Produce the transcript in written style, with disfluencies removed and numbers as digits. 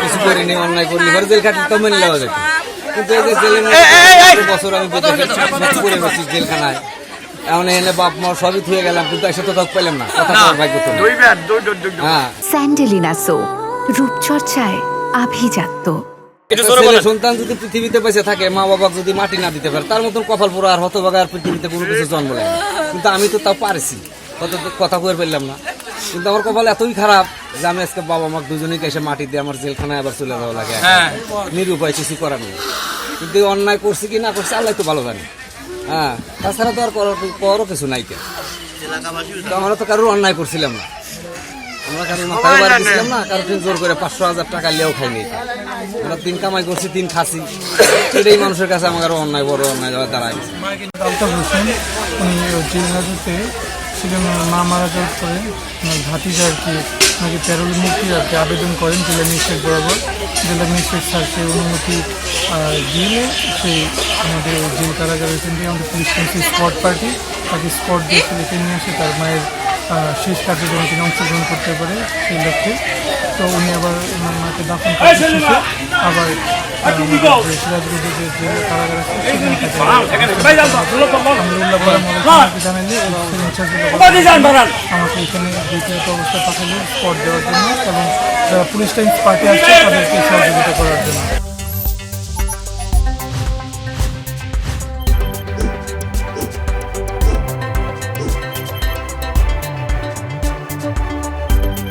কিছু করিনি, অন্যায় করিনি, ঘরে জেল খাটলে তো মেনে নেওয়া যেত। কিন্তু এই যে জেলের বছর আমি জেলখানায় এখন এনে বাপ মা সবই থুয়ে গেলাম, কিন্তু এসে তো তক পেলাম না, কথা ভাগ্য তো। হ্যাঁ, স্যান্ডেলিনা সো, রূপচর্চায় আভিজাত্য। ছেলে সন্তান যদি পৃথিবীতে বেঁচে থাকে, মা বাবা যদি মাটি না দিতে পারে, তার মতন কপাল পোড়া আর হতভাগা আর পৃথিবীতে কোনো কিছু জন্ম নেয়। কিন্তু আমি তো তাও পারছি, কথা কয়ে ফেললাম না। কিন্তু আমার কপাল এতই খারাপ যে আমি আজকে বাবা মা দুজনেই এসে মাটি দিয়ে আমার জেলখানায় আবার চলে যাওয়া লাগে, নিরুপায়, কিছু করার নেই। কিন্তু অন্যায় করছি কি না করছি আল্লাহ তো ভালো জানে। হ্যাঁ, তাছাড়া তো আর করো কিছু নাই। কেন আমরা তো কারোর অন্যায় করছিলাম না, আমরা কারোর মাথায় বাড়ি দিচ্ছিলাম না, কারোর জোর করে 500,000 টাকা লিয়েও খাইনি। আমরা 3 কামাই করছি, 3 খাসি, এটাই মানুষের কাছে আমার আরো অন্যায়, বড় অন্যায় দাঁড়ায় গেছে। আলতাফ হোসেন উনি জেল হাজতে ছিলেন, মা মারা যাওয়ার পরে ভাতিজা আর কি নাকি প্যারোল মুক্তির আর কি আবেদন করেন জেলা ম্যাজিস্ট্রেট বরাবর। জেলা ম্যাজিস্ট্রেট স্যার সেই অনুমতি দিয়ে সেই আমাদের জেল কারাগার এখান থেকে আমাদের পুলিশ কাউন্সিল স্পট পার্টি তাকে স্পট দিয়ে ছেলেকে নিয়ে আসে তার মায়ের শেষ কার্যক্রমে তিনি অংশগ্রহণ করতে পারে সেই লক্ষ্যে। তো উনি আবার ওনার মাকে দাফন করতে শেষে আবার সিরাজগঞ্জে যে জেল কারাগার আছে জানালে আমাকে এখানে দ্বিতীয়ত অবস্থা পাঠালে স্পট দেওয়ার জন্য এবং যারা পুলিশ টাইম পার্টি আসছে তাদেরকে সহযোগিতা করার জন্য।